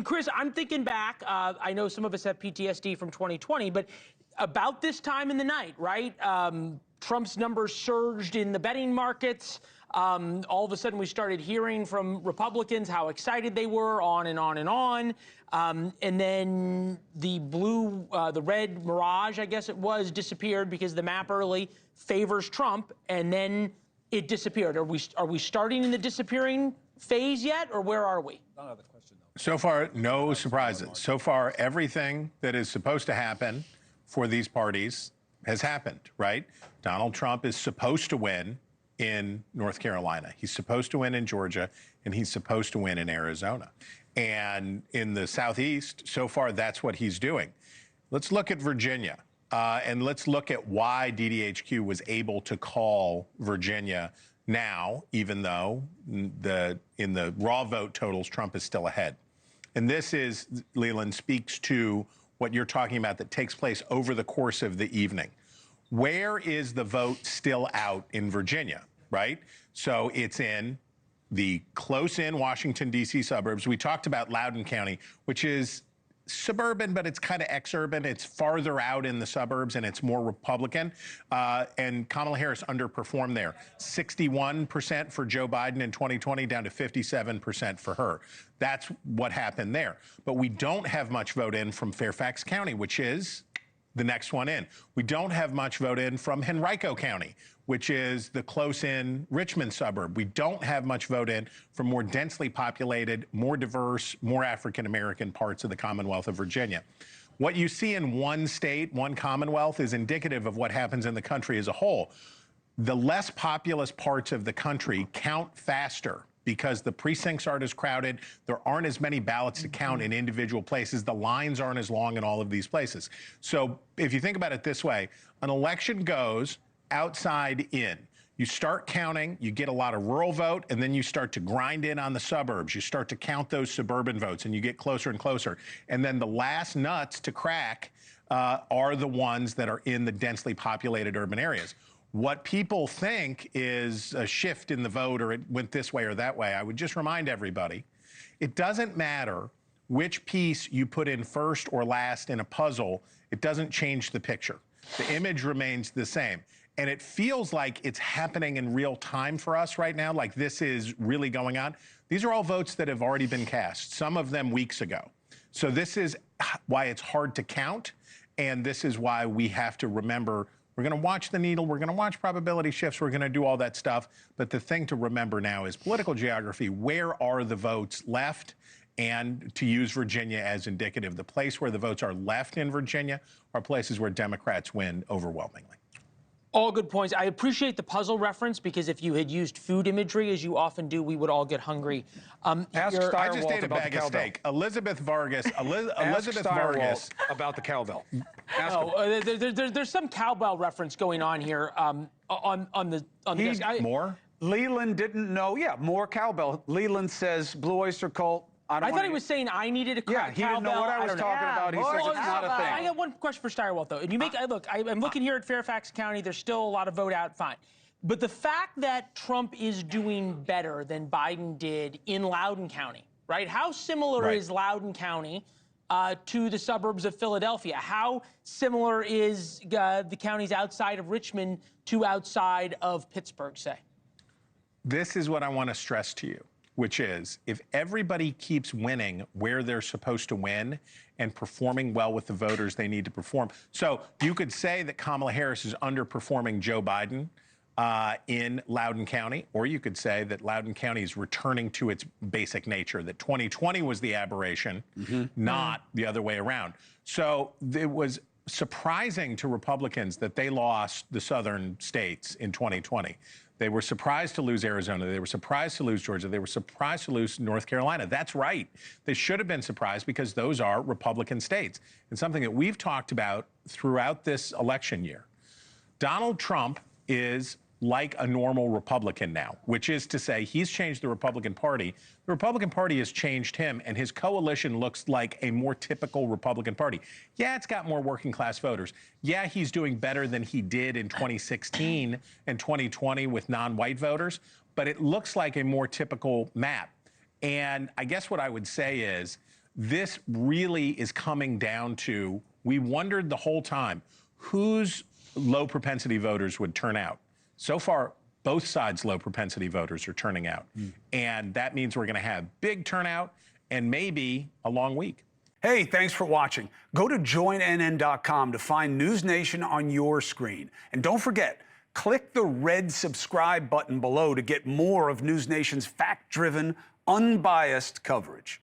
Chris, I'm thinking back. I know some of us have PTSD from 2020, but about this time in the night, right? Trump's numbers surged in the betting markets. All of a sudden, we started hearing from Republicans how excited they were, on and on and on. And then the red mirage, I guess it was, disappeared because the map early favors Trump, and then it disappeared. Are we starting in the disappearing phase yet, or where are we? So far, no surprises. So far, everything that is supposed to happen for these parties has happened, right? Donald Trump is supposed to win in North Carolina. He's supposed to win in Georgia, and he's supposed to win in Arizona. And in the Southeast, so far, that's what he's doing. Let's look at Virginia, and let's look at why DDHQ was able to call Virginia now, even though in the raw vote totals, Trump is still ahead. And this is, Leland, speaks to what you're talking about that takes place over the course of the evening. Where is the vote still out in Virginia, right? So it's in the close-in Washington, D.C. suburbs. We talked about Loudoun County, which is suburban, but it's kind of exurban. It's farther out in the suburbs, and it's more Republican. And Kamala Harris underperformed there. 61% for Joe Biden in 2020, down to 57% for her. That's what happened there. But we don't have much vote in from Fairfax County, which is the next one in. We don't have much vote in from Henrico County, which is the close-in Richmond suburb. We don't have much vote in from more densely populated, more diverse, more African-American parts of the Commonwealth of Virginia. What you see in one state, one Commonwealth, is indicative of what happens in the country as a whole. The less populous parts of the country count faster because the precincts aren't as crowded. There aren't as many ballots to count in individual places. The lines aren't as long in all of these places. So if you think about it this way, an election goes outside in. You start counting, you get a lot of rural vote, and then you start to grind in on the suburbs. You start to count those suburban votes, and you get closer and closer. And then the last nuts to crack are the ones that are in the densely populated urban areas. What people think is a shift in the vote, or it went this way or that way, I would just remind everybody, it doesn't matter which piece you put in first or last in a puzzle. It doesn't change the picture. The image remains the same. And it feels like it's happening in real time for us right now, like this is really going on. These are all votes that have already been cast, some of them weeks ago. So this is why it's hard to count, and this is why we have to remember we're going to watch the needle, we're going to watch probability shifts, we're going to do all that stuff. But the thing to remember now is political geography. Where are the votes left? And to use Virginia as indicative, the place where the votes are left in Virginia are places where Democrats win overwhelmingly. All good points. I appreciate the puzzle reference, because if you had used food imagery, as you often do, we would all get hungry. Ask Stirewalt I just ate a about bag the of cowbell. steak. Elizabeth Vargas. Elizabeth Vargas about the cowbell. There's some cowbell reference going on here on the desk. More? Leland didn't know. Yeah, more cowbell. Leland says Blue Oyster Cult. I thought he was saying I needed a cowbell. Yeah, he didn't know what I was talking about. He says it's not a thing. I got one question for Stirewalt, though. And you make, look, I'm looking here at Fairfax County. There's still a lot of vote out, fine. But the fact that Trump is doing better than Biden did in Loudoun County, right? How similar is Loudoun County to the suburbs of Philadelphia? How similar is the counties outside of Richmond to outside of Pittsburgh, say? This is what I want to stress to you, which is if everybody keeps winning where they're supposed to win and performing well with the voters they need to perform. So you could say that Kamala Harris is underperforming Joe Biden in Loudoun County, or you could say that Loudoun County is returning to its basic nature, that 2020 was the aberration, not the other way around. So it was surprising to Republicans that they lost the southern states in 2020. They were surprised to lose Arizona. They were surprised to lose Georgia. They were surprised to lose North Carolina. That's right. They should have been surprised because those are Republican states. And something that we've talked about throughout this election year. Donald Trump is like a normal Republican now, which is to say he's changed the Republican Party. The Republican Party has changed him, and his coalition looks like a more typical Republican Party. Yeah, it's got more working class voters. Yeah, he's doing better than he did in 2016 and 2020 with non-white voters, but it looks like a more typical map. And I guess what I would say is this really is coming down to, we wondered the whole time whose low propensity voters would turn out. So far, both sides' low propensity voters are turning out. And that means we're going to have big turnout and maybe a long week. Hey, thanks for watching. Go to joinnn.com to find NewsNation on your screen. And don't forget, click the red subscribe button below to get more of NewsNation's fact-driven, unbiased coverage.